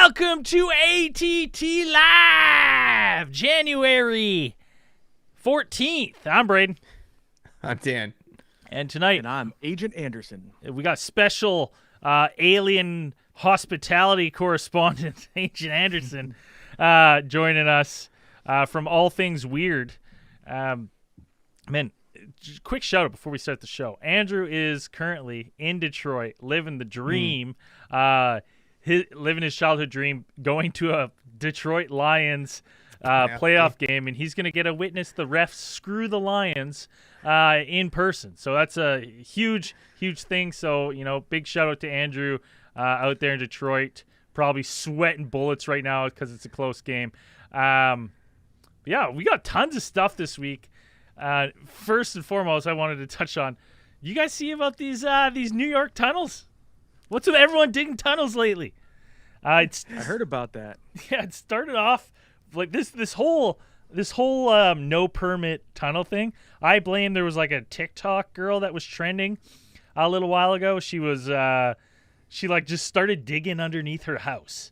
Welcome to ATT Live January 14th. I'm Braden. I'm Dan. And tonight, And I'm Agent Anderson. we got special alien hospitality correspondent, Agent Anderson, joining us from All Things Weird. Man, just quick shout out before we start the show. Andrew is currently in Detroit, living the dream, living his childhood dream, going to a Detroit Lions playoff game, and he's going to get to witness the refs screw the Lions in person. So that's a huge, huge thing. So, big shout out to Andrew out there in Detroit, probably sweating bullets right now because it's a close game. Yeah, we got tons of stuff this week. First and foremost, I wanted to touch on, you guys see about these New York tunnels? What's with everyone digging tunnels lately? I heard about that. Yeah, it started off like this whole no permit tunnel thing. I blame there was like a TikTok girl that was trending a little while ago. She was she just started digging underneath her house.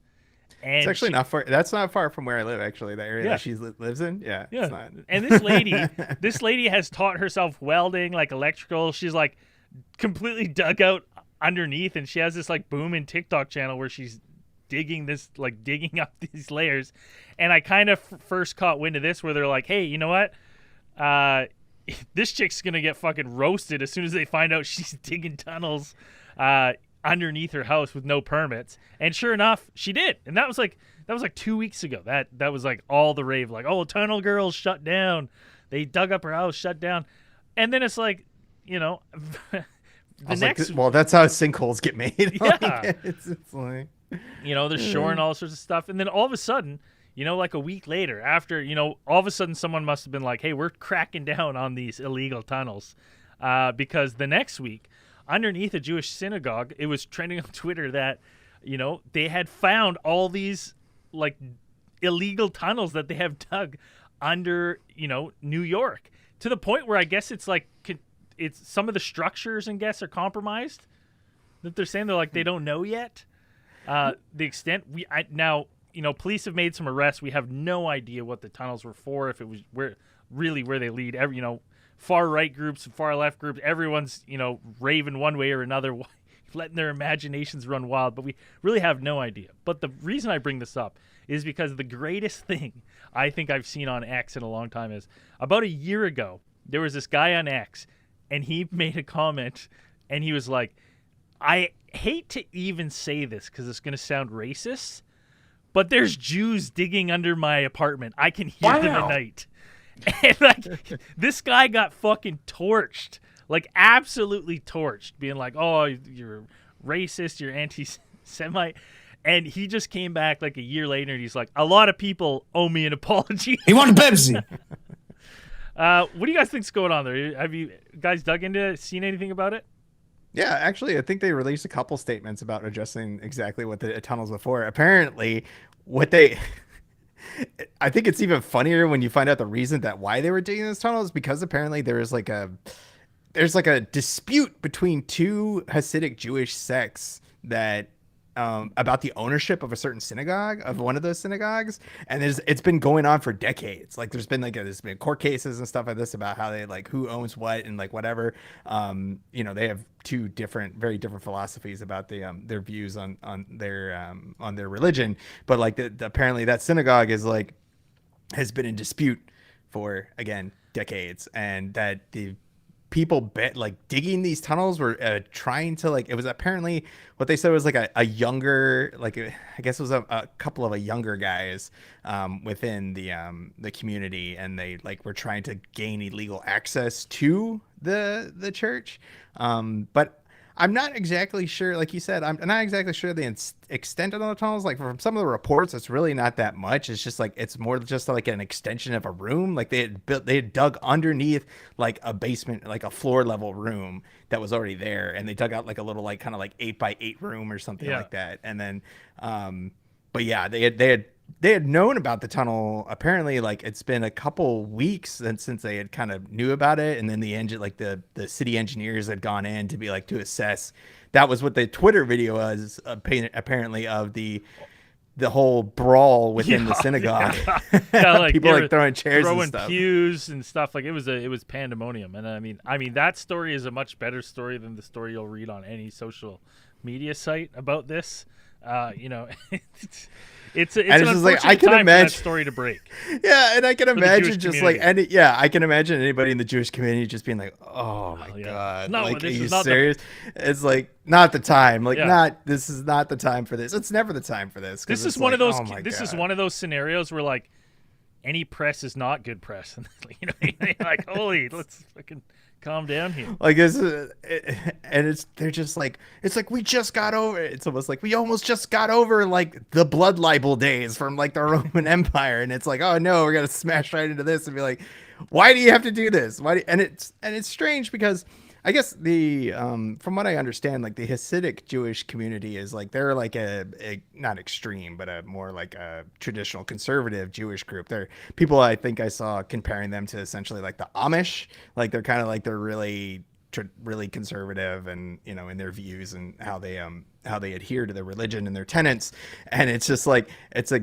And it's actually not far. That's not far from where I live, actually. The area that she lives in. Yeah. Yeah. It's not. And this lady has taught herself welding, like electrical. She's like completely dug out underneath, and she has this like booming TikTok channel where she's digging up these layers. And I kind of first caught wind of this where they're like, hey, you know what? This chick's going to get fucking roasted as soon as they find out she's digging tunnels underneath her house with no permits. And sure enough, she did. And that was like 2 weeks ago. That was like all the rave, like, oh, tunnel girls shut down. They dug up her house, shut down. And then it's like, that's how sinkholes get made. Yeah. It's like, they're shoring all sorts of stuff. And then all of a sudden, like a week later, after, all of a sudden someone must have been like, hey, we're cracking down on these illegal tunnels. Because the next week, underneath a Jewish synagogue, it was trending on Twitter that, they had found all these like illegal tunnels that they have dug under, New York, to the point where I guess it's like it's some of the structures and guess are compromised, that they're saying they're like they don't know yet the extent. Police have made some arrests. We have no idea what the tunnels were for, if it was where they lead. Far right groups and far left groups, everyone's raving one way or another, letting their imaginations run wild, but we really have no idea. But the reason I bring this up is because the greatest thing I think I've seen on X in a long time is, about a year ago, there was this guy on X, and he made a comment, and he was like, I hate to even say this because it's going to sound racist, but there's Jews digging under my apartment. I can hear them at night. And this guy got fucking torched, like absolutely torched, being like, oh, you're racist, you're anti-Semite. And he just came back like a year later, and he's like, a lot of people owe me an apology. He wanted Pepsi. What do you guys think's going on there? Have you guys dug into it, seen anything about it? yeah, actually, I think they released a couple statements about addressing exactly what the tunnels were for. Apparently, I think it's even funnier when you find out the reason why they were digging those tunnels, because apparently there's like a dispute between two Hasidic Jewish sects that about the ownership of a certain synagogue, of one of those synagogues, and it's been going on for decades. Like there's been court cases and stuff like this about how they like who owns what and like whatever. They have two very different philosophies about their views on their religion, but like apparently that synagogue has been in dispute for, again, decades, and that the people digging these tunnels were trying to it was apparently what they said was like a younger, I guess it was a couple of younger guys within the community, and they were trying to gain illegal access to the church, but I'm not exactly sure, like you said, I'm not exactly sure the extent of the tunnels. Like from some of the reports, it's really not that much. It's just it's more just like an extension of a room. Like they had dug underneath like a basement, like a floor level room that was already there. And they dug out like a little, kind of 8x8 room or something like that. And then, but yeah, they had known about the tunnel. Apparently, it's been a couple weeks since they had kind of knew about it, and then the city engineers had gone in to be to assess. That was what the Twitter video was apparently of the the whole brawl within the synagogue. Yeah, like People like throwing chairs and throwing stuff. pews and stuff. Like it was pandemonium. And I mean that story is a much better story than the story you'll read on any social media site about this. You know, it's an just unfortunate like, I can time for imagine that story to break. Yeah, and I can imagine Jewish just community. like I can imagine anybody in the Jewish community just being like, "Oh my yeah. god, No, like, this are you is not the- serious?" It's like not the time. Like, Yeah. this is not the time for this. It's never the time for this. 'Cause This it's is one like, of those. oh my This is God. one of those scenarios where like any press is not good press. You know, like holy, let's fucking calm down here. Like and they're just like it's like we just got over it. It's almost like we almost just got over like the blood libel days from like the Roman Empire, and it's like, oh no, we're gonna smash right into this and be like, why do you have to do this? And it's strange because I guess the from what I understand, like the Hasidic Jewish community is like they're like a not extreme, but a more like a traditional conservative Jewish group. They're people I think I saw comparing them to essentially like the Amish. Like they're kind of like they're really really conservative and in their views and how they adhere to their religion and their tenets. And it's like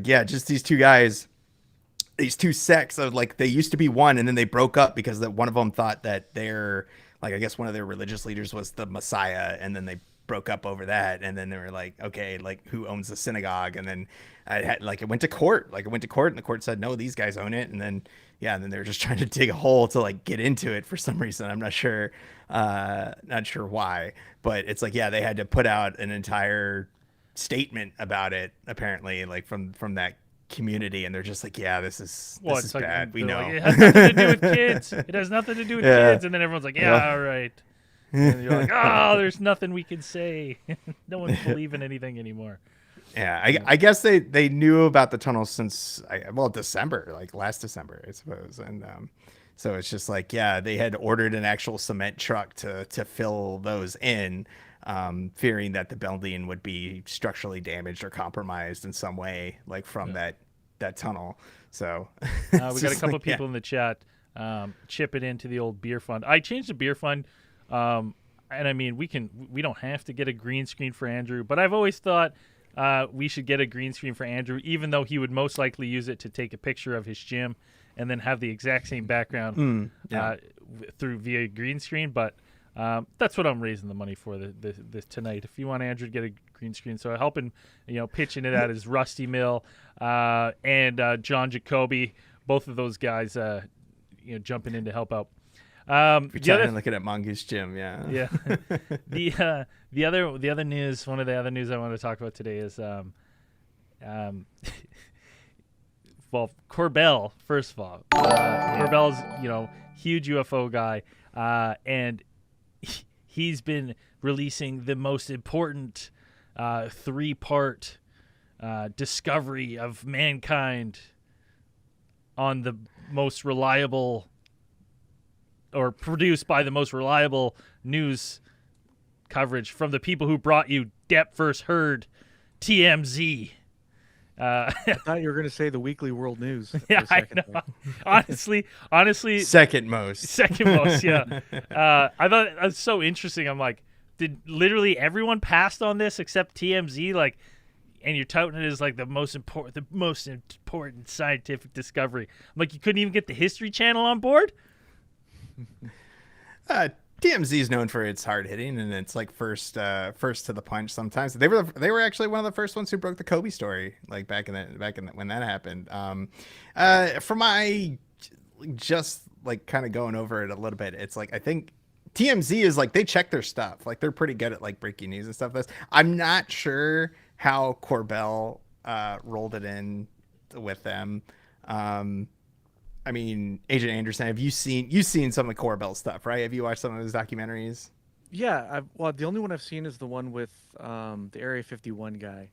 yeah, just these two guys. These two sects of like they used to be one and then they broke up because that one of them thought that they're like I guess one of their religious leaders was the Messiah, and then they broke up over that, and then they were like, okay, like who owns the synagogue? And then it went to court, and the court said no, these guys own it, and then and then they were just trying to dig a hole to like get into it for some reason. I'm not sure why, but it's like they had to put out an entire statement about it apparently, like from that community, and they're just like, this is Like, bad. We know like, it has nothing to do with kids. It has nothing to do with kids. And then everyone's like, all right. And you're like, oh, there's nothing we can say. No one's believing anything anymore. Yeah, I guess they knew about the tunnels since December, like last December, I suppose, and so it's just like they had ordered an actual cement truck to fill those in, fearing that the building would be structurally damaged or compromised in some way, like from that tunnel. So we got a couple of people in the chat chipping into the old beer fund. I changed the beer fund, and I mean we don't have to get a green screen for Andrew, but I've always thought we should get a green screen for Andrew, even though he would most likely use it to take a picture of his gym and then have the exact same background through via green screen. But that's what I'm raising the money for this tonight. If you want Andrew to get a green screen, so helping pitch into that is Rusty Mill and John Jacoby, both of those guys jumping in to help out. Looking at Mongoose Gym, yeah. The other news, one of the other news I want to talk about today is well, Corbell. First of all, Corbell's huge UFO guy, and he's been releasing the most important 3-part discovery of mankind on the most reliable, or produced by the most reliable news coverage from the people who brought you Depp First Heard, TMZ. I thought you were going to say the Weekly World News. Yeah, I know. Honestly, second most. Yeah. I thought it was so interesting. I'm like, did literally everyone passed on this except TMZ? Like, and you're touting it as like the most important scientific discovery. I'm like, you couldn't even get the History Channel on board? TMZ is known for its hard hitting, and it's like first to the punch. Sometimes they were actually one of the first ones who broke the Kobe story, like back in when that happened. From my just like kind of going over it a little bit, it's like I think TMZ is like they check their stuff, like they're pretty good at like breaking news and stuff. I'm not sure how Corbell rolled it in with them. I mean, Agent Anderson, you've seen some of Corbell's stuff, right? Have you watched some of his documentaries? Yeah, the only one I've seen is the one with the Area 51 guy.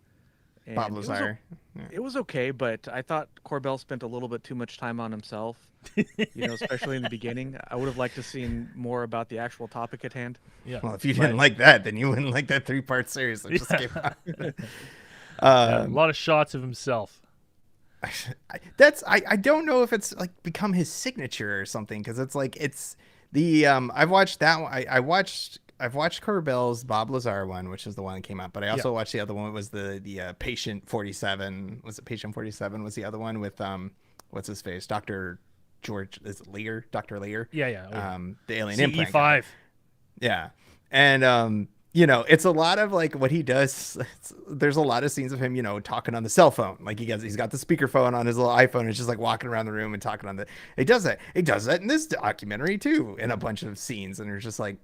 And Bob Lazar. It was okay, but I thought Corbell spent a little bit too much time on himself, especially in the beginning. I would have liked to seen more about the actual topic at hand. Yeah. Well, if you didn't like that, then you wouldn't like that 3-part series that just came out. A lot of shots of himself. I don't know if it's like become his signature or something, because it's like it's the I've watched that one. I watched I've watched Corbell's Bob Lazar one, which is the one that came out, but I also watched the other one. It was the Patient 47. Was it Patient 47? Was the other one with what's his face, Dr. George, is it Lear, Dr. Lear? Yeah. The alien implant CE5. guy. Yeah, and you know, it's a lot of like what he does. There's a lot of scenes of him, you know, talking on the cell phone. Like he's got the speakerphone on his little iPhone. It's just like walking around the room and talking on the. He does that. He does that in this documentary too, in a bunch of scenes, and it's just like,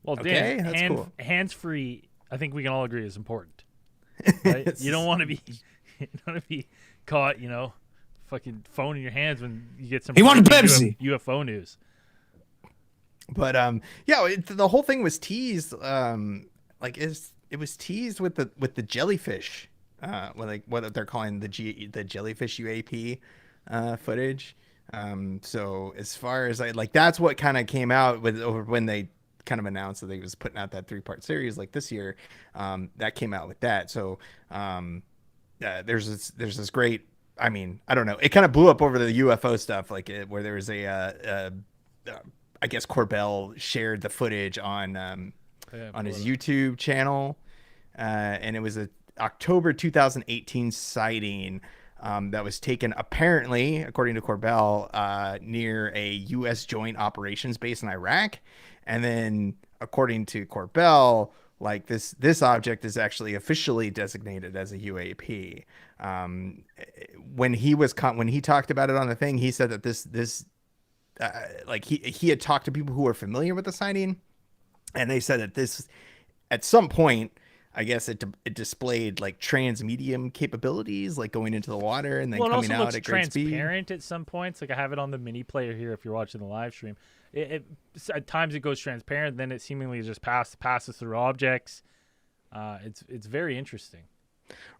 well, okay, Dan, that's cool. Hands free. I think we can all agree is important. Right? You don't want to be caught, you know, fucking phone in your hands when you get some. He wanted Pepsi. UFO news. But yeah, the whole thing was teased. It was teased with the jellyfish, what they're calling the jellyfish UAP footage. So as far as that's what kind of came out when they kind of announced that they was putting out that 3-part series like this year. That came out with that. So there's this great. I mean, I don't know. It kind of blew up over the UFO stuff, where there was I guess Corbell shared the footage on his YouTube channel, and it was a October 2018 sighting that was taken apparently, according to Corbell, near a U.S. joint operations base in Iraq, and then according to Corbell, like this object is actually officially designated as a UAP. When he talked about it on the thing, he said that this. He had talked to people who were familiar with the sighting, and they said that this, at some point, I guess it displayed like transmedium capabilities, like going into the water and then coming out at great speed. Transparent at some points. Like I have it on the mini player here. If you're watching the live stream, at times it goes transparent, then it seemingly just passes through objects. It's very interesting.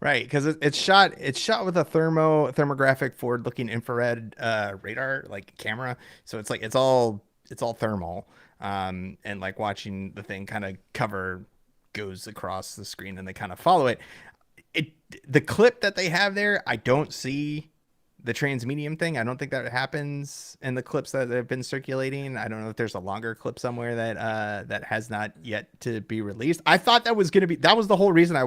Right, because it's shot with a thermographic forward-looking infrared radar like camera, so it's all thermal, and like watching the thing kind of goes across the screen and they kind of follow it. The clip that they have there, I don't see the transmedium thing. I don't think that happens in the clips that have been circulating. I don't know if there's a longer clip somewhere that has not yet to be released. I thought that was the whole reason I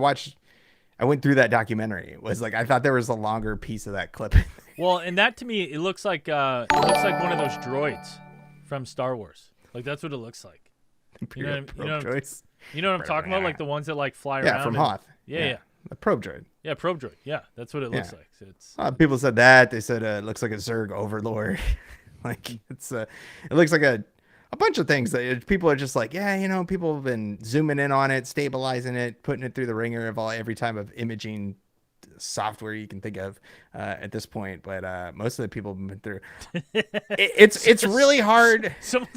went through that documentary. Was like I thought there was a longer piece of that clip. Well, and that to me, it looks like one of those droids from Star Wars. Like that's what it looks like. You know what I'm talking about? Like the ones that like fly around. Yeah, from Hoth. Yeah. The probe droid. Yeah, probe droid. Yeah, that's what it looks like. So it's people said that. They said it looks like a Zerg overlord. Like it looks like a bunch of things that people are just like, yeah, you know, people have been zooming in on it, stabilizing it, putting it through the ringer of every type of imaging software you can think of at this point. But most of the people have been through. It's really hard. Someone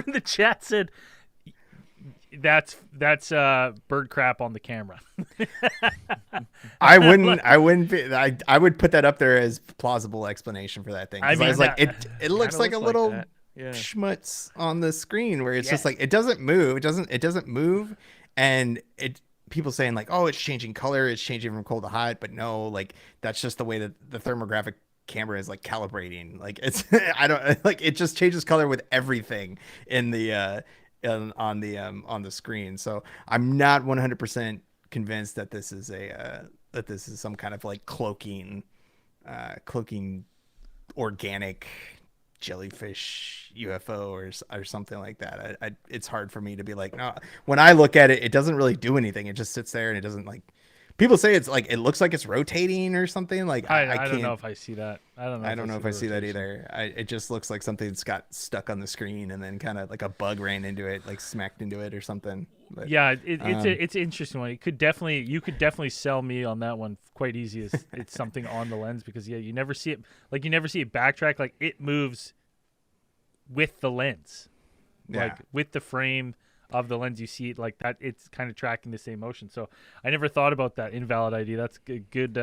in the chat said that's bird crap on the camera. I would put that up there as plausible explanation for that thing. I was like, it looks like a little schmutz on the screen where it's just like it doesn't move. It doesn't move, and people saying like, oh, it's changing color, it's changing from cold to hot, but no, like that's just the way that the thermographic camera is like calibrating. Like it's I don't like it just changes color with everything in the on the screen. So I'm not 100% convinced that this is some kind of like cloaking organic jellyfish UFO or something like that. It's hard for me to be like, no. When I look at it, it doesn't really do anything. It just sits there and it doesn't like. People say it's like it looks like it's rotating or something. Like I don't know if I see that. I don't know if I see that either. It just looks like something's got stuck on the screen and then kind of like a bug ran into it, like smacked into it or something. But, yeah, it's an interesting one. You could definitely sell me on that one quite easy. It's something on the lens because you never see it. Like you never see it backtrack. Like it moves with the lens, like with the frame of the lens. You see it like that. It's kind of tracking the same motion. So I never thought about that invalid ID. That's good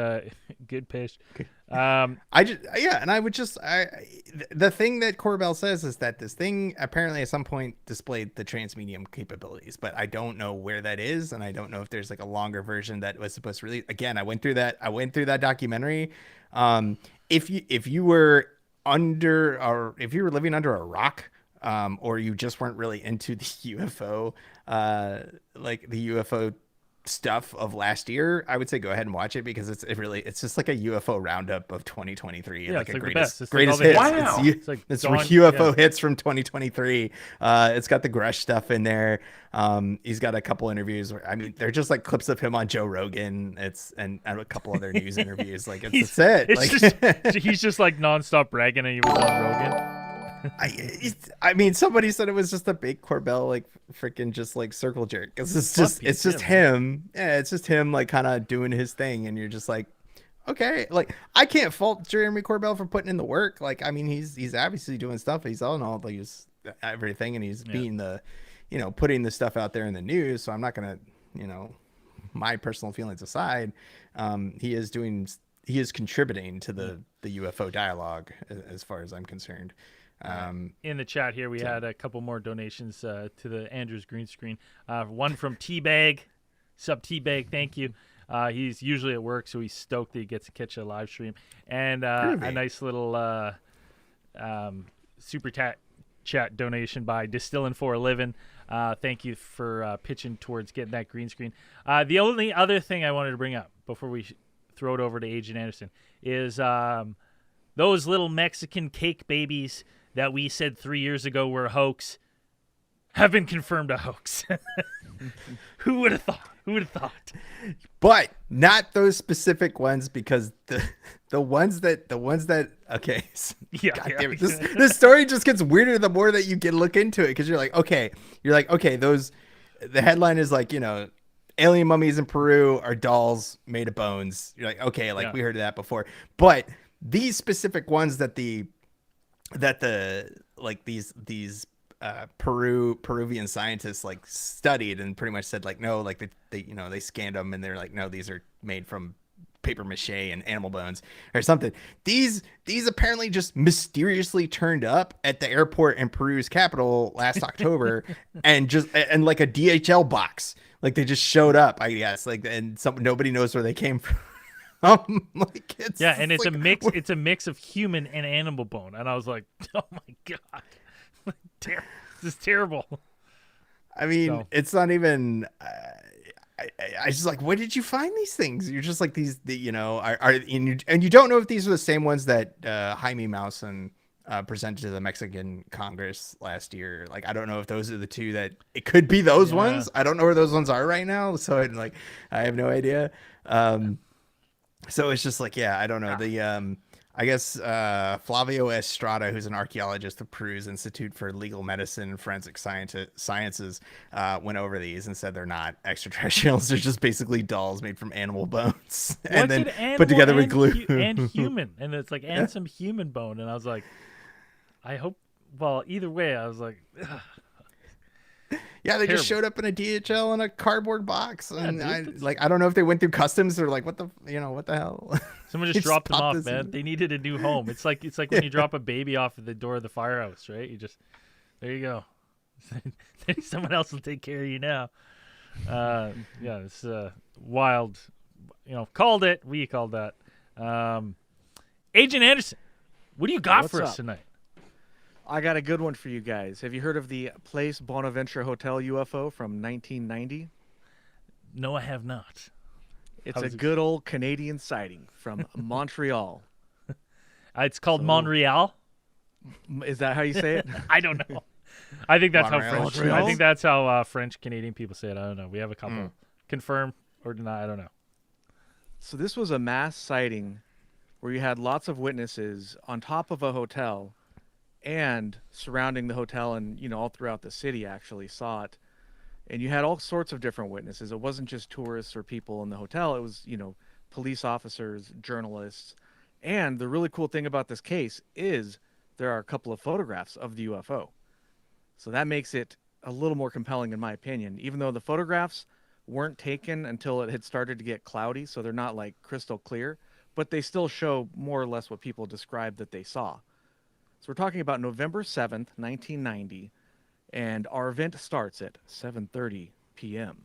pitch. The thing that Corbell says is that this thing apparently at some point displayed the transmedium capabilities, but I don't know where that is, and I don't know if there's like a longer version that was supposed to release. Again, I went through that documentary. If you were living under a rock or you just weren't really into the UFO, like the UFO stuff of last year, I would say go ahead and watch it because it's just like a UFO roundup of 2023 and Yeah, like it's a like the best. greatest It's like all greatest the hits. hits. Wow. It's like It's Dawn- UFO yeah. hits from 2023. It's got the Grush stuff in there. He's got a couple interviews where, I mean, they're just like clips of him on Joe Rogan. And a couple other news interviews. Like it's it. It's Like just he's just like nonstop bragging and he was on Rogan. I mean, somebody said it was just a big Corbell, like freaking just like circle jerk. Cause it's just him. Yeah, it's just him like kind of doing his thing, and you're just like, okay, like I can't fault Jeremy Corbell for putting in the work. Like, I mean, he's obviously doing stuff. He's on all these everything, and he's being the, putting the stuff out there in the news. So I'm not gonna, my personal feelings aside, he is contributing to the UFO dialogue as far as I'm concerned. In the chat here, we had a couple more donations to the Andrews green screen. One from Teabag, sub Teabag, thank you. He's usually at work, so he's stoked that he gets to catch a live stream. And a nice little super chat donation by Distilling for a Living. Thank you for pitching towards getting that green screen. The only other thing I wanted to bring up before we throw it over to Agent Anderson is those little Mexican cake babies that we said 3 years ago were a hoax have been confirmed a hoax. Who would have thought? Who would have thought? But not those specific ones, because the ones that okay. Yeah, damn it. This story just gets weirder the more that you can look into it, because you're like, okay, those, the headline is like, alien mummies in Peru are dolls made of bones. You're like, okay, like we heard of that before. But these specific ones that these Peruvian scientists like studied and pretty much said like, no, like they scanned them and they're like, no, these are made from paper mache and animal bones or something. These apparently just mysteriously turned up at the airport in Peru's capital last October and like a DHL box. Like they just showed up, I guess, like, and nobody knows where they came from. Like it's and it's like, a mix. It's a mix of human and animal bone, and I was like, "Oh my god, this is terrible." I mean, it's not even. I just like, where did you find these things? You're just like these, and you don't know if these are the same ones that Jaime Maussan presented to the Mexican Congress last year. Like, I don't know if those are the two that it could be those ones. I don't know where those ones are right now, so I have no idea. So it's just like, I don't know. The I guess Flavio Estrada, who's an archaeologist of Peru's Institute for Legal Medicine and Forensic Sciences, went over these and said they're not extraterrestrials. They're just basically dolls made from animal bones and then put together with glue. And human, and it's like some human bone. And I was like, I hope. Well, either way, I was like, ugh. Yeah, they just showed up in a DHL in a cardboard box, and I don't know if they went through customs or like what the hell. Someone just dropped them off, man. They needed a new home. It's like when you drop a baby off at the door of the firehouse, right? You just there you go. Someone else will take care of you now. It's wild. Called it. We called that. Agent Anderson, what do you got for us tonight? I got a good one for you guys. Have you heard of the Place Bonaventure Hotel UFO from 1990? No, I have not. It's a good old Canadian sighting from Montreal. It's called Montreal. Is that how you say it? I don't know. I think that's Montreal. how French. Montreal? I think that's how French Canadian people say it. I don't know. We have a couple confirm or deny. I don't know. So this was a mass sighting where you had lots of witnesses on top of a hotel and surrounding the hotel, and all throughout the city actually saw it. And you had all sorts of different witnesses. It wasn't just tourists or people in the hotel. It was, police officers, journalists. And the really cool thing about this case is there are a couple of photographs of the UFO. So that makes it a little more compelling in my opinion, even though the photographs weren't taken until it had started to get cloudy, so they're not like crystal clear, but they still show more or less what people described that they saw. So we're talking about November 7th, 1990, and our event starts at 7:30 p.m.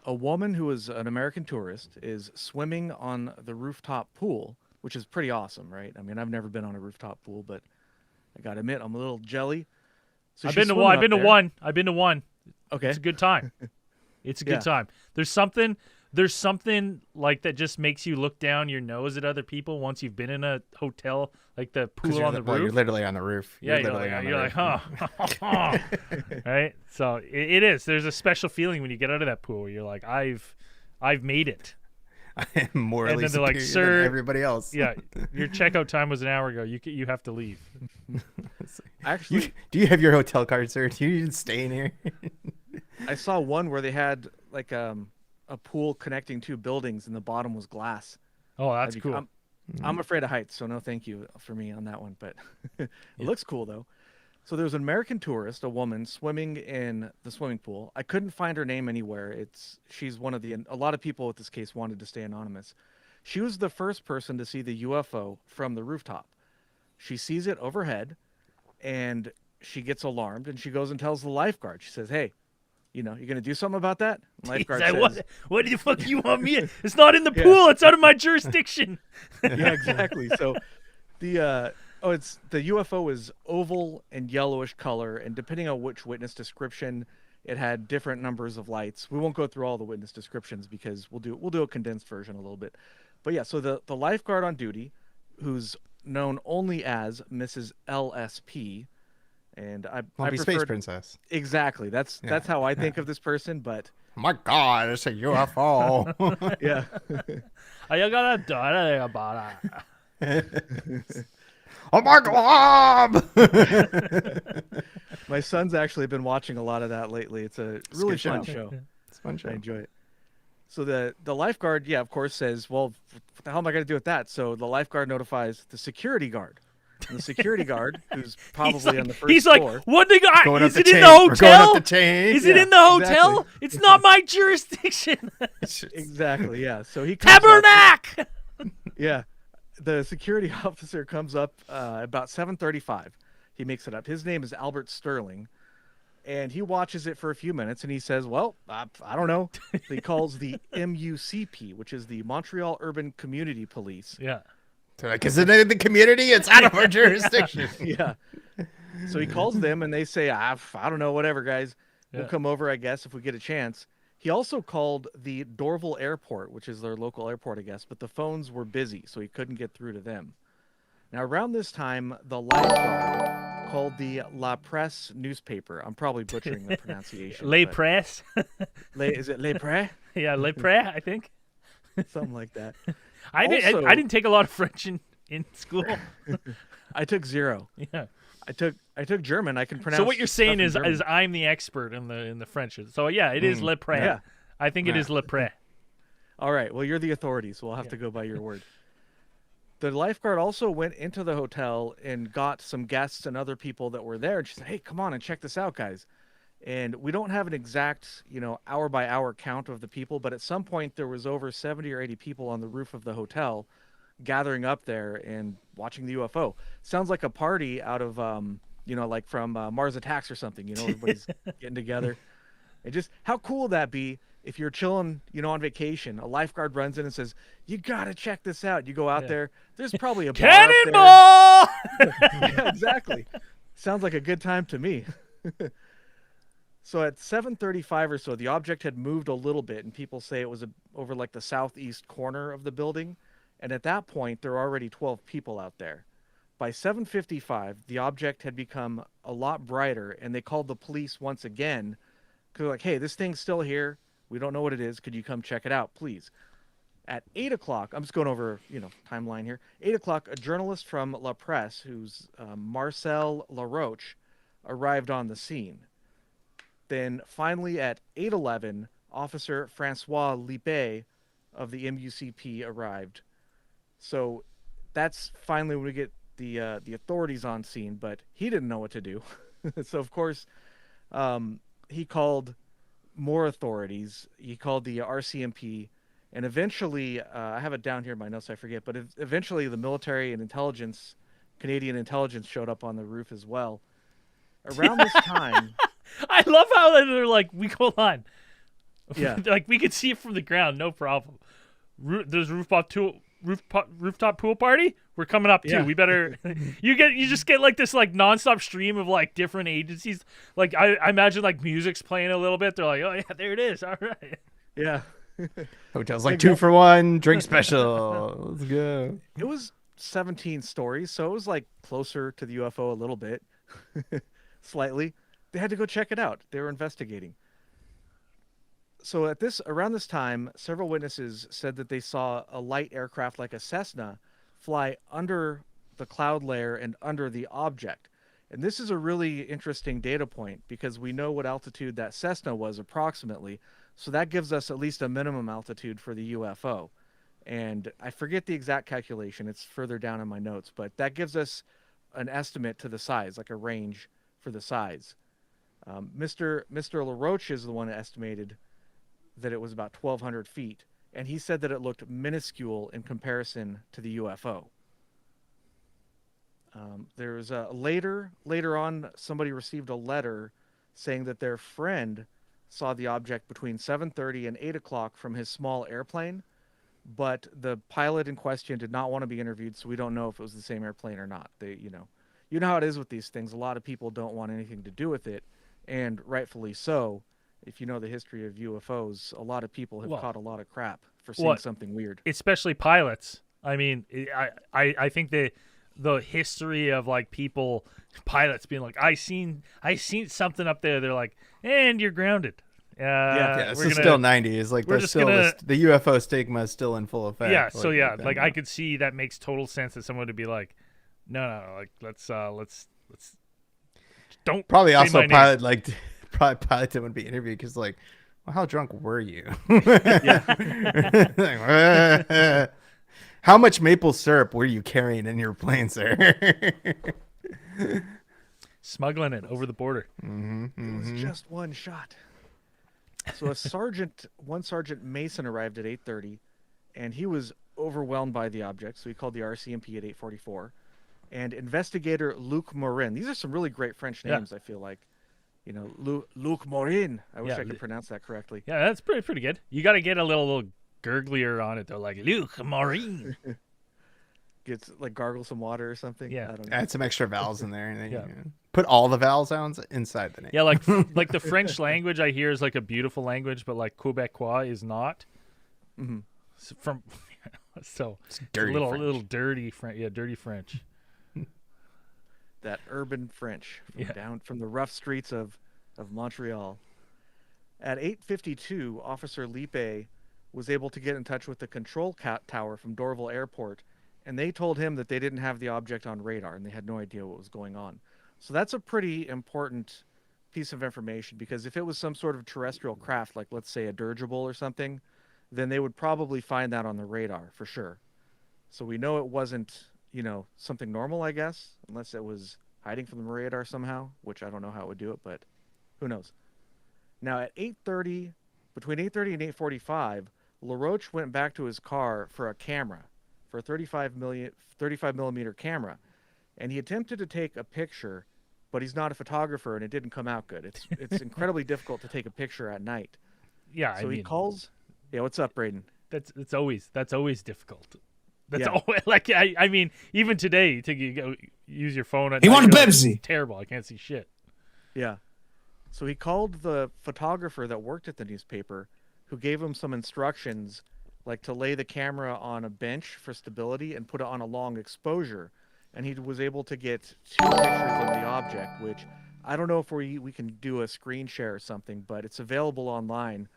A woman who is an American tourist is swimming on the rooftop pool, which is pretty awesome, right? I mean, I've never been on a rooftop pool, but I gotta admit, I'm a little jelly. So I've she's been to swimming one. up I've been to there. one. I've been to one. Okay. It's a good time. It's a good Yeah. time. There's something like that just makes you look down your nose at other people once you've been in a hotel, like the pool on the Well, you're roof. literally on the roof. Yeah, literally on the you're roof. like, huh. Right? So it is. There's a special feeling when you get out of that pool where you're like, I've made it. I am morally And then they're like, superior "Sir," than everybody else. Yeah, your checkout time was an hour ago. You have to leave. Actually, Do you have your hotel card, sir? Do you even stay in here? I saw one where they had like a pool connecting two buildings, and the bottom was glass. Oh, that's That'd be- cool. I'm afraid of heights, so no thank you for me on that one. But it looks cool though. So there was an American tourist, a woman, swimming in the swimming pool. I couldn't find her name anywhere. She's one of a lot of people with this case wanted to stay anonymous. She was the first person to see the UFO from the rooftop. She sees it overhead, and she gets alarmed, and she goes and tells the lifeguard. She says, "Hey, you going to do something about that?" And lifeguard He's says, like, what the fuck you want me? It's not in the pool. It's out of my jurisdiction. yeah, exactly. So the UFO is oval and yellowish color, and depending on which witness description, it had different numbers of lights. We won't go through all the witness descriptions because we'll do a condensed version a little bit. But yeah, so the lifeguard on duty, who's known only as Mrs. LSP, and I Lumpy Space prefer Princess. exactly. That's how I think of this person, but Oh my God, it's a UFO. yeah. I gotta do it about it. Oh my God! My son's actually been watching a lot of that lately. It's a really good fun show. show. It's a fun show. I enjoy it. So the lifeguard, yeah, of course, says, "Well, what the hell am I going to do with that?" So the lifeguard notifies the security guard. And the security guard, who's probably on the first He's floor, like, what they got? Going up Is the it in chain. the We're going hotel? up the chain. Is it Yeah, in the hotel? exactly. It's not my jurisdiction. exactly, yeah. So he comes up, Tabernacle. yeah. The security officer comes up about 7:35. He makes it up. His name is Albert Sterling. And he watches it for a few minutes, and he says, "Well, I don't know." He calls the MUCP, which is the Montreal Urban Community Police. Yeah. They're like, is it in the community? It's out of our jurisdiction. Yeah. So he calls them, and they say, I don't know, whatever, guys. We'll Yeah. come over, I guess, if we get a chance. He also called the Dorval Airport, which is their local airport, I guess, but the phones were busy, so he couldn't get through to them. Now, around this time, the lifeguard called the La Presse newspaper. I'm probably butchering the pronunciation. Les but- Press. Is it Les Presse? Yeah, Les Press, I think. Something like that. I didn't take a lot of French in school. I took 0. Yeah. I took German. I can pronounce. So what you're saying stuff in is German. I'm the expert in the French. So yeah, it is Le Press. Yeah. I think it is Le Press. All right. Well, you're the authority, so we'll have to go by your word. The lifeguard also went into the hotel and got some guests and other people that were there. And she said, "Hey, come on and check this out, guys." And we don't have an exact, hour by hour count of the people, but at some point there was over 70 or 80 people on the roof of the hotel gathering up there and watching the UFO. Sounds like a party out of, like from Mars Attacks or something. Everybody's getting together. And just how cool would that be if you're chilling, on vacation, a lifeguard runs in and says, "You got to check this out." You go out there. There's probably a bar up there. Cannonball! Yeah, exactly. Sounds like a good time to me. So at 7:35 or so, the object had moved a little bit, and people say it was over like the southeast corner of the building. And at that point, there were already 12 people out there. By 7:55, the object had become a lot brighter, and they called the police once again. Because they're like, "Hey, this thing's still here. We don't know what it is. Could you come check it out, please?" At 8 o'clock, I'm just going over, timeline here. 8 o'clock, a journalist from La Presse, who's Marcel Laroche, arrived on the scene. Then finally at 8:11, Officer Francois Lippe of the MUCP arrived. So that's finally when we get the authorities on scene, but he didn't know what to do. So of course, he called more authorities. He called the RCMP, and eventually, I have it down here in my notes, I forget, but eventually the military and Canadian intelligence showed up on the roof as well. Around this time, I love how they're like, hold on. Yeah. Like we could see it from the ground, no problem. There's rooftop rooftop pool party? We're coming up too. Yeah. We better. You just get like this like nonstop stream of like different agencies. Like I imagine like music's playing a little bit. They're like, oh yeah, there it is. All right. Yeah. Hotel's like 2 for 1 drink special. Let's go. It was 17 stories, so it was like closer to the UFO a little bit, slightly. They had to go check it out. They were investigating. So around this time, several witnesses said that they saw a light aircraft like a Cessna fly under the cloud layer and under the object. And this is a really interesting data point because we know what altitude that Cessna was approximately. So that gives us at least a minimum altitude for the UFO. And I forget the exact calculation. It's further down in my notes, but that gives us an estimate to the size, like a range for the size. Mr. LaRoche is the one that estimated that it was about 1,200 feet, and he said that it looked minuscule in comparison to the UFO. There was later on, somebody received a letter saying that their friend saw the object between 7:30 and 8 o'clock from his small airplane, but the pilot in question did not want to be interviewed, so we don't know if it was the same airplane or not. You know how it is with these things. A lot of people don't want anything to do with it, and rightfully so. If you know the history of UFOs, a lot of people have caught a lot of crap for seeing something weird. Especially pilots. I mean, I think the history of like pilots being like, I seen something up there. They're like, and you're grounded. Yeah, it's still 90s. Like, there's still the UFO stigma is still in full effect. Yeah, so yeah, like I could see that makes total sense that someone would be like, no, like let's don't. Probably say also my name. pilot like. Probably pilot didn't want to be interviewed because like, well, how drunk were you? How much maple syrup were you carrying in your plane, sir? Smuggling it over the border. It was just one shot. So one Sergeant Mason arrived at 8:30, and he was overwhelmed by the object, so he called the RCMP at 8:44. And investigator Luc Morin. These are some really great French names, I feel like. You know, Luc Morin. I wish I could pronounce that correctly. Yeah, that's pretty good. You got to get a little gurglier on it though, like Luc Morin. Gets like gargle some water or something. Yeah, I don't know. Add some extra vowels in there, and then put all the vowel sounds inside the name. Yeah, like the French language I hear is like a beautiful language, but like Quebecois is not. Mm-hmm. So it's dirty, little dirty French. Yeah, dirty French. That urban French down from the rough streets of Montreal. At 8:52, Officer Lippe was able to get in touch with the control tower from Dorval Airport, and they told him that they didn't have the object on radar and they had no idea what was going on. So that's a pretty important piece of information, because if it was some sort of terrestrial craft, like let's say a dirigible or something, then they would probably find that on the radar for sure. So we know it wasn't, something normal, I guess, unless it was hiding from the radar somehow, which I don't know how it would do it, but who knows. Now at 8:30, between 8:30 and 8:45, LaRoche went back to his car for a camera, for a 35 millimeter camera, and he attempted to take a picture, but he's not a photographer and it didn't come out good. It's incredibly difficult to take a picture at night. Yeah, so he calls. Yeah, what's up, Braden? That's always difficult. That's always, like I mean, even today, you go use your phone. At he night, wanted Pepsi. Like, terrible. I can't see shit. Yeah. So he called the photographer that worked at the newspaper, who gave him some instructions, like to lay the camera on a bench for stability and put it on a long exposure. And he was able to get 2 pictures of the object, which I don't know if we can do a screen share or something, but it's available online.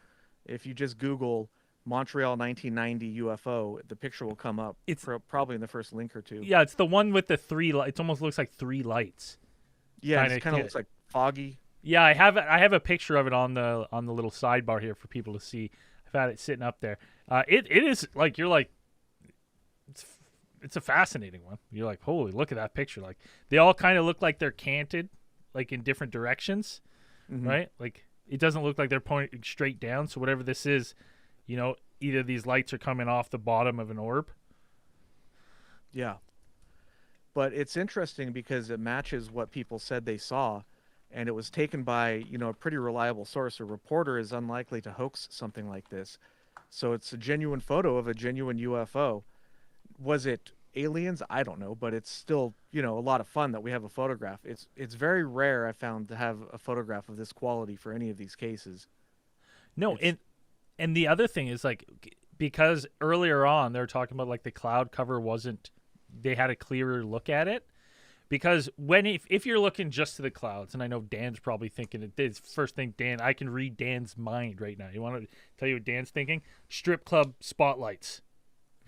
If you just Google Montreal 1990 UFO, the picture will come up. It's probably in the first link or two. Yeah, it's the one with the 3 lights. It almost looks like 3 lights. Yeah, it kind of looks like foggy. Yeah, I have a picture of it on the little sidebar here for people to see. I've had it sitting up there. It is like it's a fascinating one. You're like, holy, look at that picture. Like they all kind of look like they're canted, like in different directions, right? Like it doesn't look like they're pointing straight down. So whatever this is, either these lights are coming off the bottom of an orb. Yeah. But it's interesting because it matches what people said they saw, and it was taken by, a pretty reliable source. A reporter is unlikely to hoax something like this. So it's a genuine photo of a genuine UFO. Was it aliens? I don't know, but it's still, a lot of fun that we have a photograph. It's very rare, I found, to have a photograph of this quality for any of these cases. No, and the other thing is like because earlier on they were talking about like the cloud cover wasn't, they had a clearer look at it. Because if you're looking just to the clouds, and I know Dan's probably thinking it is first thing, Dan, I can read Dan's mind right now. You want to tell you what Dan's thinking? Strip club spotlights.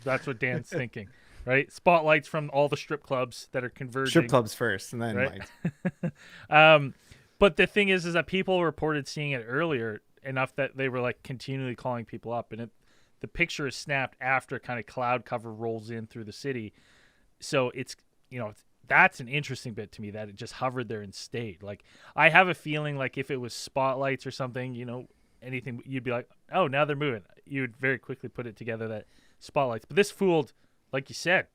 That's what Dan's thinking, right? Spotlights from all the strip clubs that are converging. Strip clubs first, and then right? But the thing is that people reported seeing it earlier enough that they were like continually calling people up, and the picture is snapped after kind of cloud cover rolls in through the city. So it's that's an interesting bit to me that it just hovered there and stayed. Like I have a feeling like if it was spotlights or something, anything, you'd be like, oh, now they're moving. You would very quickly put it together that spotlights. But this fooled, like you said,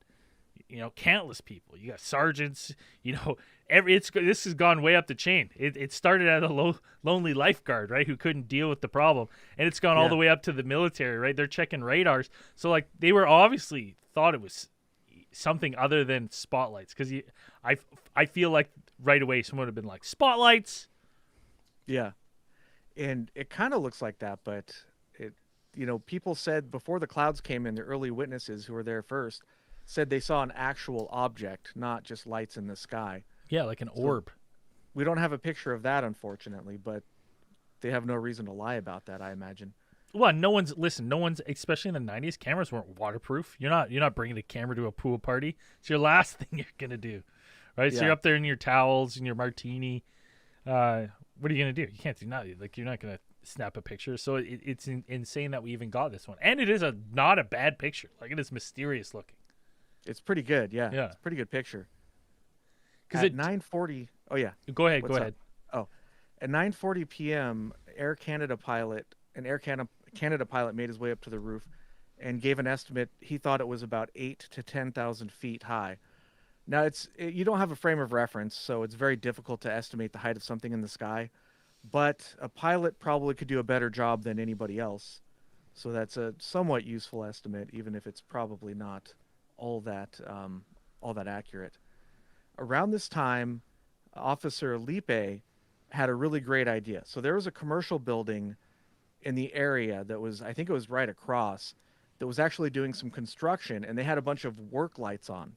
countless people. You got sergeants. This has gone way up the chain. It started at a lonely lifeguard, right, who couldn't deal with the problem, and it's gone all the way up to the military, right? They're checking radars, so like they were obviously thought it was something other than spotlights, because I feel like right away someone would have been like spotlights. Yeah, and it kind of looks like that, but people said before the clouds came in, the early witnesses who were there first said they saw an actual object, not just lights in the sky. Yeah, like an orb. We don't have a picture of that, unfortunately, but they have no reason to lie about that, I imagine. Well, no one's, especially in the 90s, cameras weren't waterproof. You're not bringing a camera to a pool party. It's your last thing you're going to do, right? Yeah. So you're up there in your towels and your martini. What are you going to do? You can't do nothing. Like, you're not going to snap a picture. So it's insane that we even got this one. And it is not a bad picture. Like, it is mysterious looking. It's pretty good, yeah. It's a pretty good picture. Because at 9:40, oh yeah. Go ahead. Oh, at 9:40 p.m., an Air Canada pilot made his way up to the roof and gave an estimate. He thought it was about 8,000 to 10,000 feet high. Now, you don't have a frame of reference, so it's very difficult to estimate the height of something in the sky. But a pilot probably could do a better job than anybody else. So that's a somewhat useful estimate, even if it's probably not all that accurate. Around this time, Officer Lipe had a really great idea. So there was a commercial building in the area that was, I think it was right across, that was actually doing some construction, and they had a bunch of work lights on.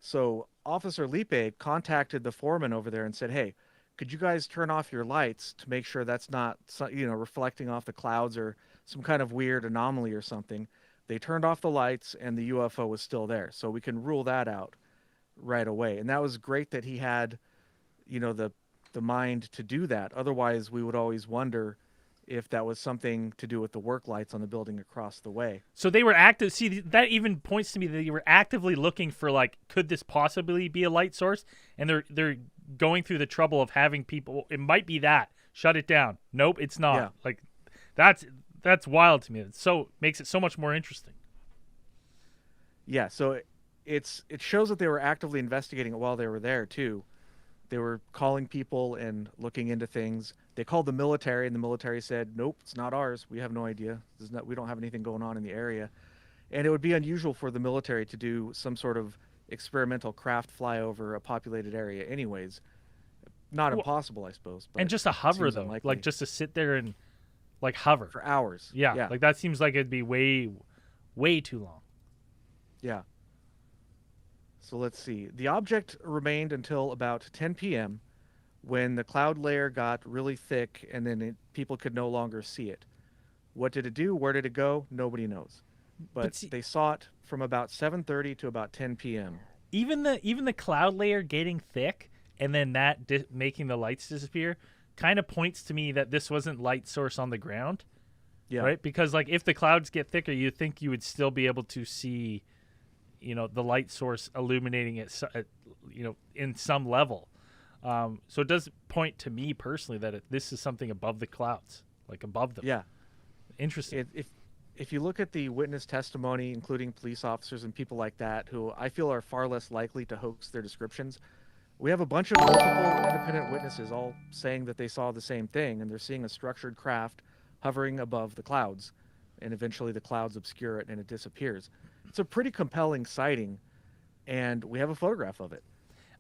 So Officer Lipe contacted the foreman over there and said, hey, could you guys turn off your lights to make sure that's not, reflecting off the clouds or some kind of weird anomaly or something? They turned off the lights and the UFO was still there. So we can rule that out right away. And that was great that he had, the mind to do that. Otherwise, we would always wonder if that was something to do with the work lights on the building across the way. So they were active. See, that even points to me that they were actively looking for, like, could this possibly be a light source? And they're going through the trouble of having people, it might be that. Shut it down. Nope, it's not. Yeah. Like, that's wild to me. It makes it so much more interesting. Yeah, so it shows that they were actively investigating it while they were there too. They were calling people and looking into things. They called the military, and the military said, nope, it's not ours. We have no idea. We don't have anything going on in the area. And it would be unusual for the military to do some sort of experimental craft fly over a populated area anyways. Not impossible, I suppose. But and just to hover, though. Unlikely. Like, just to sit there and, like, hover. For hours. Yeah. Like, that seems like it'd be way, way too long. Yeah. So let's see. The object remained until about 10 p.m. when the cloud layer got really thick, and then people could no longer see it. What did it do? Where did it go? Nobody knows. But they saw it from about 7:30 to about 10 p.m. Even the cloud layer getting thick and then that making the lights disappear kind of points to me that this wasn't light source on the ground. Yeah. Right? Because, like, if the clouds get thicker, you'd think you would still be able to see, the light source illuminating it, in some level. So it does point to me personally that this is something above the clouds, like above them. Yeah. Interesting. If you look at the witness testimony, including police officers and people like that, who I feel are far less likely to hoax their descriptions, we have a bunch of multiple independent witnesses all saying that they saw the same thing, and they're seeing a structured craft hovering above the clouds, and eventually the clouds obscure it and it disappears. it's a pretty compelling sighting, and we have a photograph of it.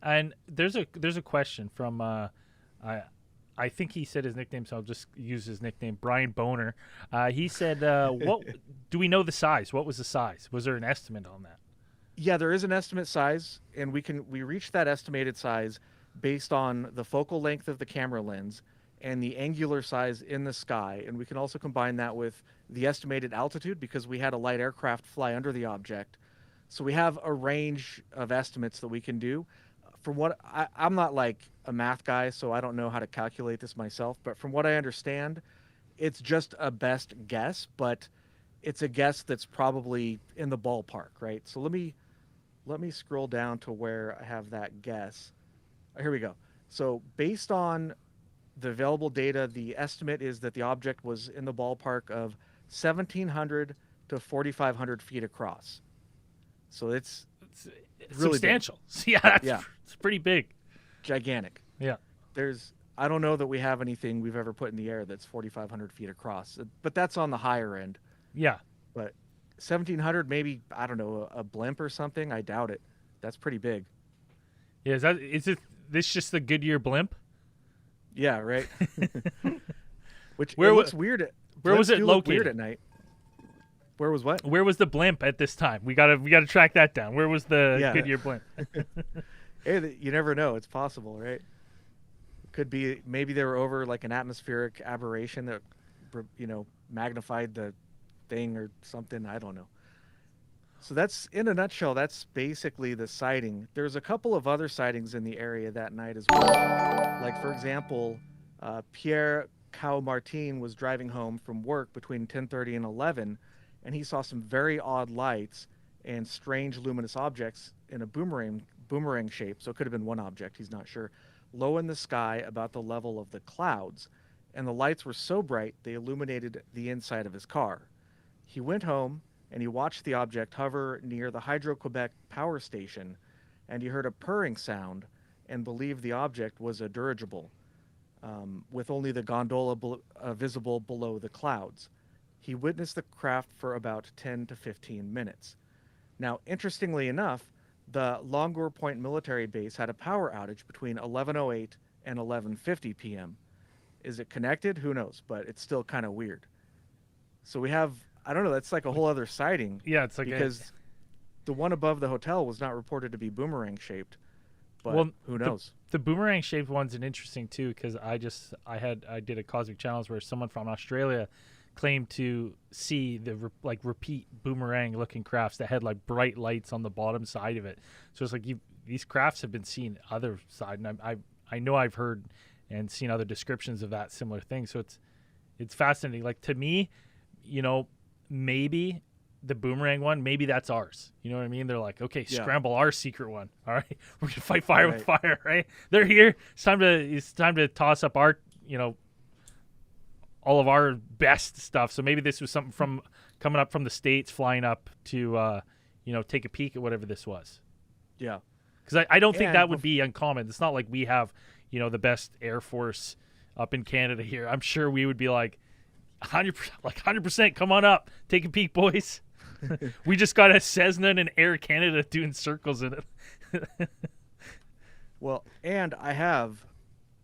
And there's a question from I think he said his nickname, so I'll just use his nickname, Brian Boner. He said, "What do we know the size? What was the size? Was there an estimate on that?" Yeah, there is an estimate size, and we reach that estimated size based on the focal length of the camera lens and the angular size in the sky, and we can also combine that with the estimated altitude because we had a light aircraft fly under the object. So we have a range of estimates that we can do. From what I'm not like a math guy, so I don't know how to calculate this myself, but from what I understand, it's just a best guess, but it's a guess that's probably in the ballpark, right? So let me scroll down to where I have that guess. Here we go. So based on the available data, the estimate is that the object was in the ballpark of 1,700 to 4,500 feet across. So it's really substantial. Yeah, yeah, it's pretty big. gigantic. Yeah. I don't know that we have anything we've ever put in the air that's 4,500 feet across, but that's on the higher end. Yeah. But 1,700, maybe, I don't know, a blimp or something. I doubt it. That's pretty big. Yeah. Is this just the Goodyear blimp? Yeah, right. Which Where it looks weird. Where was Blimps it do look located? weird at night. Where was what? Where was the blimp at this time? We gotta track that down. Where was the Goodyear blimp? Hey, you never know. It's possible, right? Could be maybe they were over like an atmospheric aberration that, magnified the thing or something. I don't know. So that's, in a nutshell, that's basically the sighting. There's a couple of other sightings in the area that night as well. Like, for example, Pierre Cow-Martin was driving home from work between 10:30 and 11, and he saw some very odd lights and strange luminous objects in a boomerang shape. So it could have been one object, he's not sure, low in the sky about the level of the clouds. And the lights were so bright, they illuminated the inside of his car. He went home, and he watched the object hover near the Hydro-Quebec power station, and he heard a purring sound and believed the object was a dirigible, with only the gondola visible below the clouds. He witnessed the craft for about 10 to 15 minutes. Now, interestingly enough, the Longueur Point military base had a power outage between 11:08 and 11:50 p.m. Is it connected? Who knows, but it's still kind of weird. So we have, I don't know, that's like a whole other sighting. Yeah, it's like because the one above the hotel was not reported to be boomerang shaped. But who knows? The boomerang shaped one's an interesting too, because I did a Cosmic Channels where someone from Australia claimed to see the repeat boomerang looking crafts that had like bright lights on the bottom side of it. So it's like these crafts have been seen other side, and I know I've heard and seen other descriptions of that similar thing. So it's fascinating. Like, to me, maybe the boomerang one, maybe that's ours. You know what I mean? They're like, okay, scramble our secret one. All right, we're gonna fight fire with fire. Right? They're here. It's time to toss up our, all of our best stuff. So maybe this was something from coming up from the States, flying up to, take a peek at whatever this was. Yeah. Because I don't think that would be uncommon. It's not like we have, the best Air Force up in Canada here. I'm sure we would be like 100%, come on up, take a peek, boys. We just got a Cessna and an Air Canada doing circles in it. Well, and I have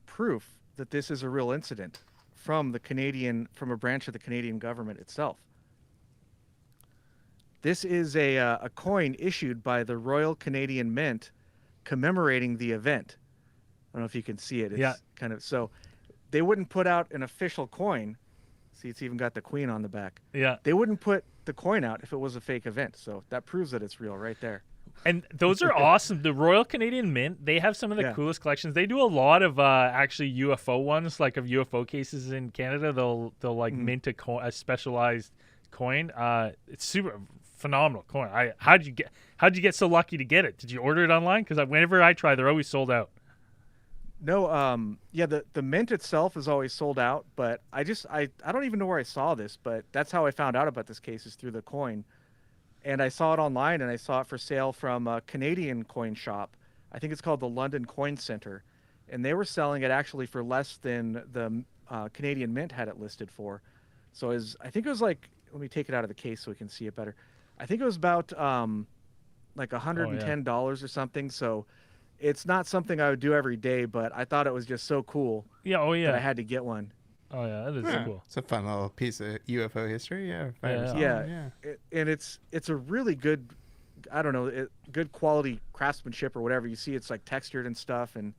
proof that this is a real incident from a branch of the Canadian government itself. This is a coin issued by the Royal Canadian Mint commemorating the event. I don't know if you can see it. It's kind of, so they wouldn't put out an official coin. See, it's even got the Queen on the back. Yeah. They wouldn't put the coin out if it was a fake event. So that proves that it's real right there. And those are awesome. The Royal Canadian Mint, they have some of the coolest collections. They do a lot of actually UFO ones, like of UFO cases in Canada. They'll mint a specialized coin. It's super phenomenal coin. How'd you get so lucky to get it? Did you order it online? Because whenever I try, they're always sold out. No, the mint itself is always sold out, but I don't even know where I saw this, but that's how I found out about this case, is through the coin. And I saw it online, and I saw it for sale from a Canadian coin shop. I think it's called the London Coin Center, and they were selling it actually for less than the Canadian Mint had it listed for. So I think it was like, let me take it out of the case so we can see it better. I think it was about like Oh yeah. $110 or something. So it's not something I would do every day, but I thought it was just so cool Yeah. Oh that I yeah. had to get one. Oh yeah. That is Yeah, cool. it's a fun little piece of UFO history. Yeah, if I ever Yeah. saw Yeah, one. Yeah. and it's a really good, I don't know, good quality craftsmanship or whatever. You see, it's like textured and stuff. And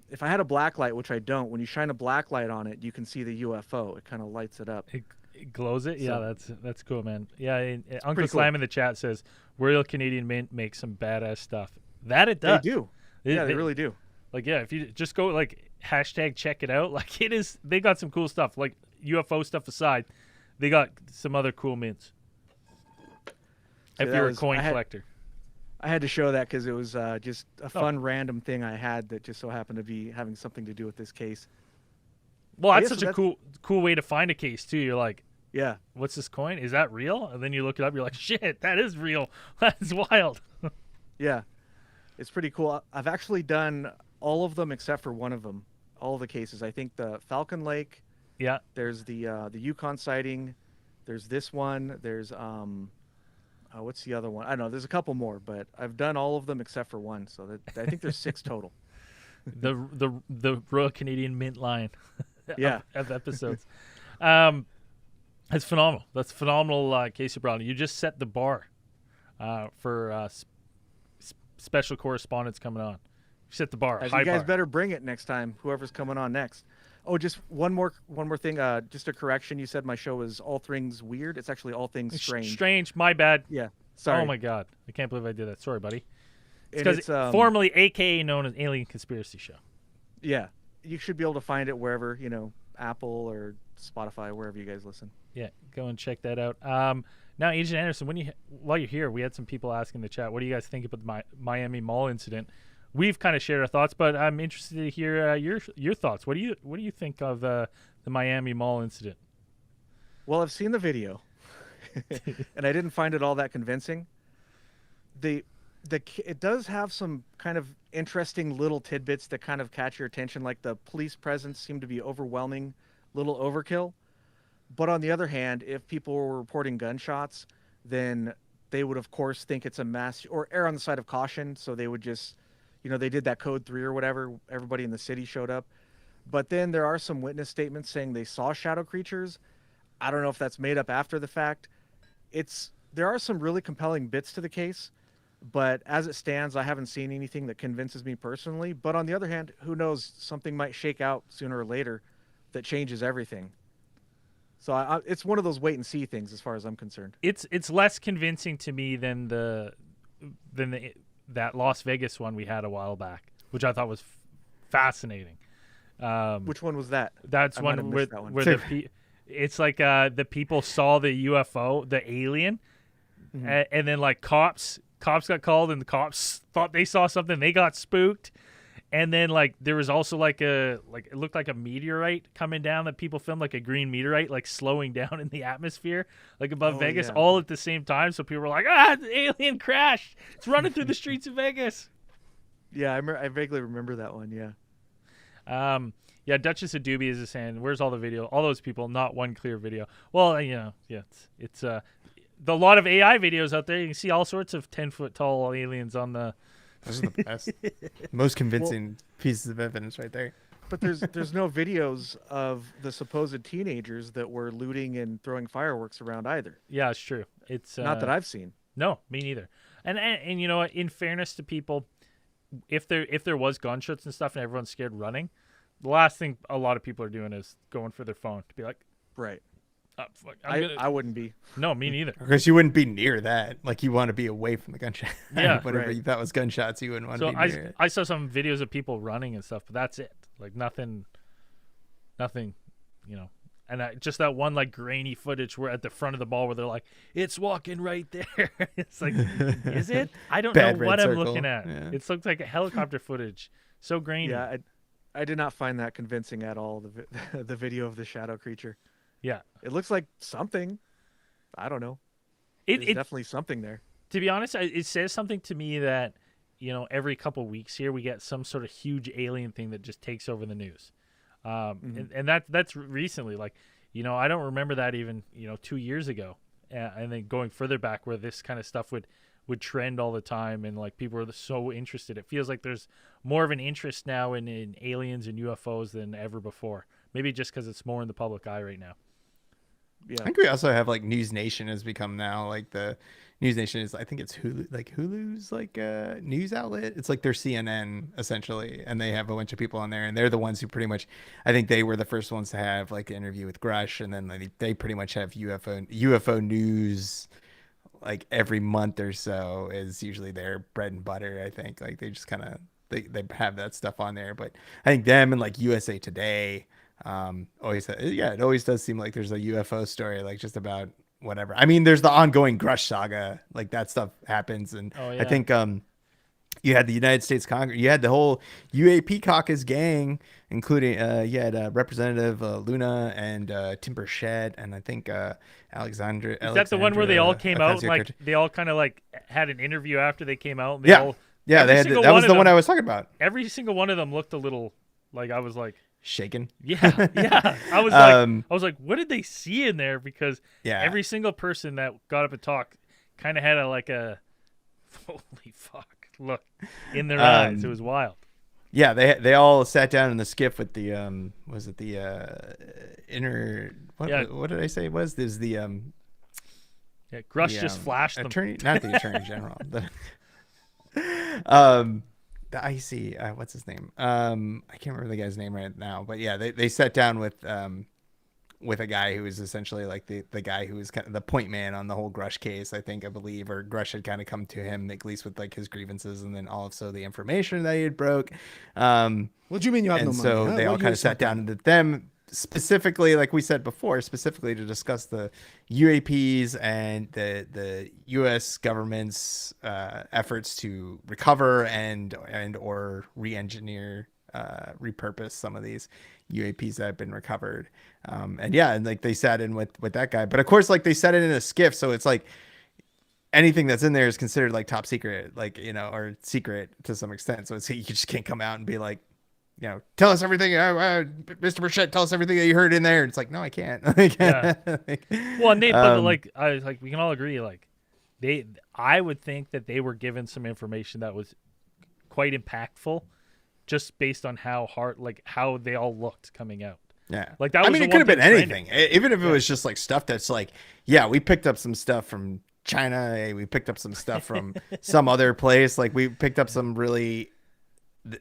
if I had a black light, which I don't, when you shine a black light on it, you can see the UFO. It kind of lights it up. It glows it. Yeah, So that's cool, man. Yeah, Uncle pretty cool. Slime in the chat says Royal Canadian Mint makes some badass stuff. That it They does. do. Yeah, they really do. Like, yeah, if you just go like hashtag check it out, like it is. They got some cool stuff. Like UFO stuff aside, they got some other cool mints. If you're a coin collector. I had to show that because it was just a fun random thing I had that just so happened to be having something to do with this case. Well, that's yeah, such so a cool way to find a case too. You're like, Yeah. what's this coin? Is that real? And then you look it up. You're like, shit, that is real. That's wild. Yeah. It's pretty cool. I've actually done all of them except for one of them. All of the cases. I think the Falcon Lake. Yeah. There's the Yukon sighting. There's this one. There's what's the other one? I don't know. There's a couple more, but I've done all of them except for one. So that, I think there's 6 total. The Royal Canadian Mint line. Yeah. of episodes. That's phenomenal. That's a phenomenal case you brought. You just set the bar for special correspondence coming on. You set the bar. As high you guys bar. better bring it next time. Whoever's coming on next. Oh, just one more thing. Just a correction. You said my show is All Things Weird. It's actually All Things Strange. Strange. My bad. Yeah. Sorry. Oh my god. I can't believe I did that. Sorry, buddy. It's And because formerly AKA known as Alien Conspiracy Show. Yeah. You should be able to find it wherever, Apple or Spotify, wherever you guys listen. Yeah, go and check that out. Now, Agent Anderson, while you're here, we had some people asking in the chat, what do you guys think about the Miami Mall incident? We've kind of shared our thoughts, but I'm interested to hear your thoughts. What do you think of the Miami Mall incident? Well, I've seen the video, and I didn't find it all that convincing. It does have some kind of interesting little tidbits that kind of catch your attention, like the police presence seemed to be overwhelming, little overkill. But on the other hand, if people were reporting gunshots, then they would, of course, think it's a mass or err on the side of caution. So they would just, they did that code 3 or whatever. Everybody in the city showed up. But then there are some witness statements saying they saw shadow creatures. I don't know if that's made up after the fact. There are some really compelling bits to the case, but as it stands, I haven't seen anything that convinces me personally. But on the other hand, who knows? Something might shake out sooner or later that changes everything. So it's one of those wait and see things as far as I'm concerned. It's less convincing to me than that Las Vegas one we had a while back, which I thought was fascinating. Which one was that? That's one where it's like the people saw the UFO, the alien, and then like cops got called, and the cops thought they saw something. They got spooked. And then, like, there was also, it looked like a meteorite coming down that people filmed, like a green meteorite, like, slowing down in the atmosphere, like, above Vegas, all at the same time. So people were like, the alien crashed. It's running through the streets of Vegas. Yeah, I vaguely remember that one, yeah. Yeah, Duchess of Doobie is saying, where's all the video? All those people, not one clear video. Well, it's a lot of AI videos out there. You can see all sorts of 10-foot tall aliens on the... Those are the best, most convincing pieces of evidence right there. But there's no videos of the supposed teenagers that were looting and throwing fireworks around either. Yeah, it's true. It's not that I've seen. No, me neither. And you know what? In fairness to people, if there was gunshots and stuff and everyone's scared running, the last thing a lot of people are doing is going for their phone to be like, right. Fuck, I wouldn't be. No, me neither. Because you wouldn't be near that. Like, you want to be away from the gunshot. Yeah. Whatever right. you thought was gunshots, you wouldn't want to be near it. I saw some videos of people running and stuff, but that's it. Like, nothing, And just that one, like, grainy footage where at the front of the ball where they're like, it's walking right there. It's like, is it? I don't know what I'm looking at. Yeah. It looks like a helicopter footage. So grainy. Yeah, I did not find that convincing at all, the video of the shadow creature. Yeah. It looks like something. I don't know. There's definitely something there. To be honest, it says something to me that, every couple weeks here we get some sort of huge alien thing that just takes over the news. And that's recently. Like, I don't remember that even, 2 years ago. and then going further back where this kind of stuff would trend all the time, and like people are so interested. It feels like there's more of an interest now in aliens and UFOs than ever before. Maybe just because it's more in the public eye right now. Yeah. I think we also have like News Nation has become now like the News Nation is, I think it's Hulu, like Hulu's like a news outlet. It's like their CNN essentially, and they have a bunch of people on there, and they're the ones who pretty much, I think they were the first ones to have like an interview with Grush, and then they pretty much have UFO news like every month or so is usually their bread and butter. I think like they just kind of they have that stuff on there, but I think them and like USA Today always, yeah, it always does seem like there's a UFO story, like just about whatever. I mean, there's the ongoing Grush saga, like that stuff happens, and I think you had the United States Congress, you had the whole UAP caucus gang, including you had Representative Luna and Tim Burchett, and I think Alexandra. Is that the one where they all came out, like they all kind of like had an interview after they came out? And they all, they had that was the one I was talking about. Every single one of them looked a little like, I was like shaken. Yeah. I was like, what did they see in there? Because every single person that got up and talked kind of had a holy fuck look in their eyes. It was wild. Yeah, they all sat down in the skiff with the was it the inner what did I say it was? There's the Grush just flashed attorney, not the attorney general. The IC, what's his name? I can't remember the guy's name right now, but yeah, they sat down with a guy who was essentially like the guy who was kind of the point man on the whole Grush case, I believe, or Grush had kind of come to him at least with like his grievances, and then also the information that he had broke. What do you mean you have no money? So they all kind of sat down with them specifically, like we said before, specifically to discuss the UAPs and the U.S. government's efforts to recover and or re-engineer, repurpose some of these UAPs that have been recovered. And like they sat in with that guy, but of course, like they sat it in a skiff, so it's like anything that's in there is considered like top secret, like, or secret to some extent. So you just can't come out and be like, tell us everything, Mr. Burchett, tell us everything that you heard in there. It's like, no, I can't. Well, Nate, but we can all agree, like I would think that they were given some information that was quite impactful, just based on how they all looked coming out. Yeah, like that. It could have been anything, even if it was just like stuff that's like, we picked up some stuff from China, we picked up some stuff from some other place, like we picked up some really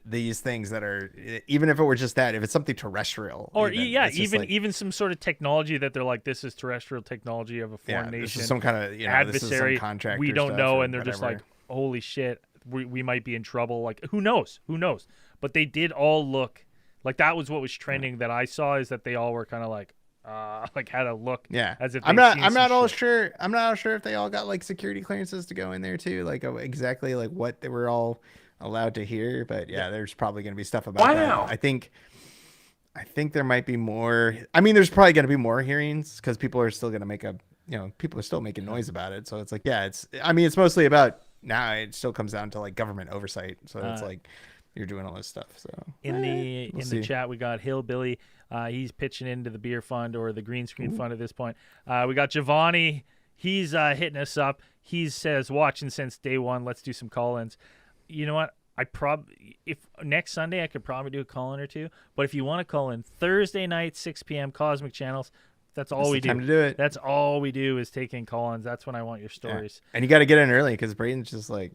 these things that are, even if it were just that, if it's something terrestrial, or even some sort of technology that they're like, this is terrestrial technology of a foreign nation, this is some kind of adversary, this is some contract we don't know, and they're whatever. just like, holy shit, we might be in trouble. Like, who knows? But they did all look like that was what was trending that I saw, is that they all were kind of like had a look. Yeah. As if I'm not all sure if they all got like security clearances to go in there too, like exactly like what they were all allowed to hear. But there's probably going to be stuff about that. I think there might be more. I mean, there's probably going to be more hearings because people are still going to make people are still making noise about it. So it's like, it's mostly about, now it still comes down to like government oversight. So it's like, you're doing all this stuff. So in the chat, we got Hillbilly. He's pitching into the beer fund or the green screen fund at this point. We got Giovanni. He's hitting us up. He says, watching since day one. Let's do some call-ins. You know what? If next Sunday I could probably do a call-in or two. But if you want to call in Thursday night, 6 p.m. Cosmic Channels, that's all we do. Time to do it. That's all we do is take in call-ins. That's when I want your stories. Yeah. And you got to get in early because Braden's just like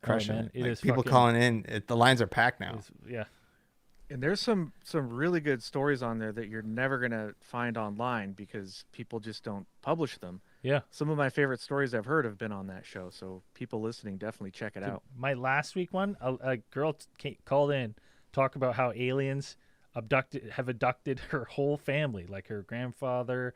crushing it. It is people calling in. The lines are packed now. And there's some really good stories on there that you're never going to find online because people just don't publish them. Yeah. Some of my favorite stories I've heard have been on that show. So people listening, definitely check it out. My last week one, a girl called in, talk about how aliens have abducted her whole family, like her grandfather,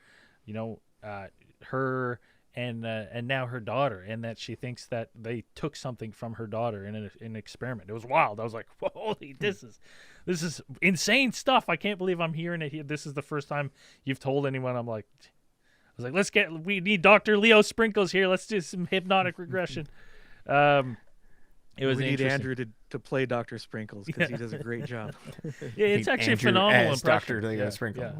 her and now her daughter, and that she thinks that they took something from her daughter in an experiment. It was wild. I was like, holy, this is insane stuff. I can't believe I'm hearing it here. This is the first time you've told anyone. I was like, we need Dr. Leo Sprinkles here. Let's do some hypnotic regression. It was we need Andrew to play Dr. Sprinkles because he does a great job. Yeah, it's actually a phenomenal impression. Dr. Leo Sprinkle.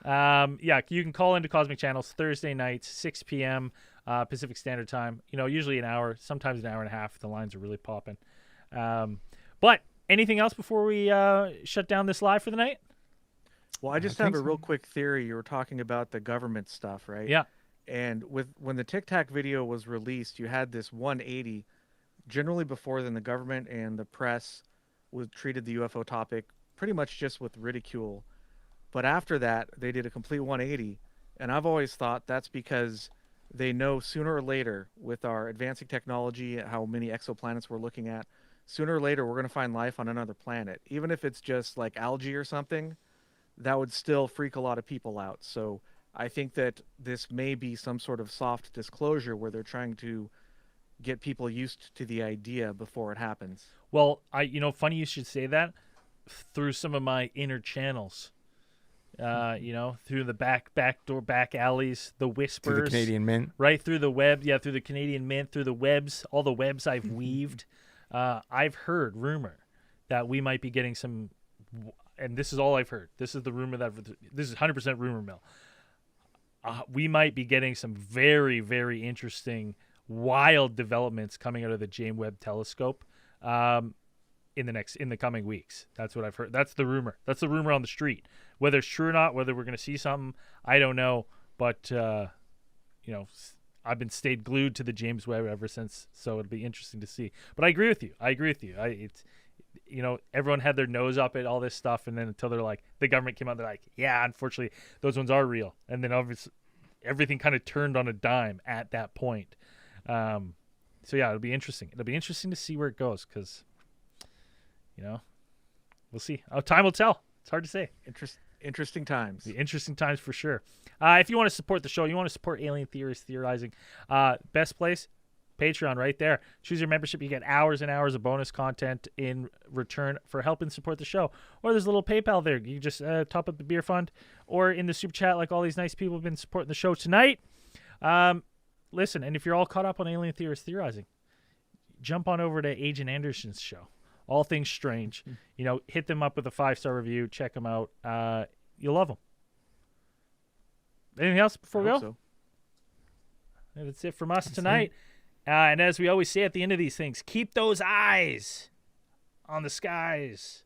Yeah, you can call into Cosmic Channels Thursday nights, 6 p.m. Pacific Standard Time. Usually an hour, sometimes an hour and a half. The lines are really popping. But anything else before we shut down this live for the night? Well, I just have a real quick theory. You were talking about the government stuff, right? Yeah. And when the Tic Tac video was released, you had this 180. Generally, before then, the government and the press treated the UFO topic pretty much just with ridicule. But after that, they did a complete 180. And I've always thought that's because they know sooner or later, with our advancing technology, how many exoplanets we're looking at, sooner or later we're going to find life on another planet. Even if it's just like algae or something, that would still freak a lot of people out. So I think that this may be some sort of soft disclosure where they're trying to get people used to the idea before it happens. Well, funny you should say that. Through some of my inner channels, through the back door, back alleys, the whispers, through the Canadian Mint, right through the web, through the Canadian Mint, through the webs, all the webs I've weaved. I've heard rumor that we might be getting some, and this is all I've heard. This is the rumor this is 100% rumor mill. We might be getting some very, very interesting, wild developments coming out of the James Webb Telescope in the coming weeks. That's what I've heard. That's the rumor. That's the rumor on the street. Whether it's true or not, whether we're going to see something, I don't know. But I've been stayed glued to the James Webb ever since, so it'll be interesting to see. But I agree with you. Everyone had their nose up at all this stuff, and then until they're like, the government came out, they're like, yeah, unfortunately, those ones are real. And then obviously, everything kind of turned on a dime at that point. So yeah, it'll be interesting. It'll be interesting to see where it goes, because, we'll see. Time will tell. It's hard to say. Interesting times. The interesting times for sure. If you want to support the show, you want to support Alien Theories Theorizing, best place, Patreon right there. Choose your membership. You get hours and hours of bonus content in return for helping support the show. Or there's a little PayPal there. You can just top up the beer fund, or in the super chat like all these nice people have been supporting the show tonight. Listen, and if you're all caught up on Alien Theories Theorizing, jump on over to Agent Anderson's show. All Things Strange. Hit them up with a 5-star review. Check them out. You'll love them. Anything else before we go? So. That's it from us tonight. And as we always say at the end of these things, keep those eyes on the skies.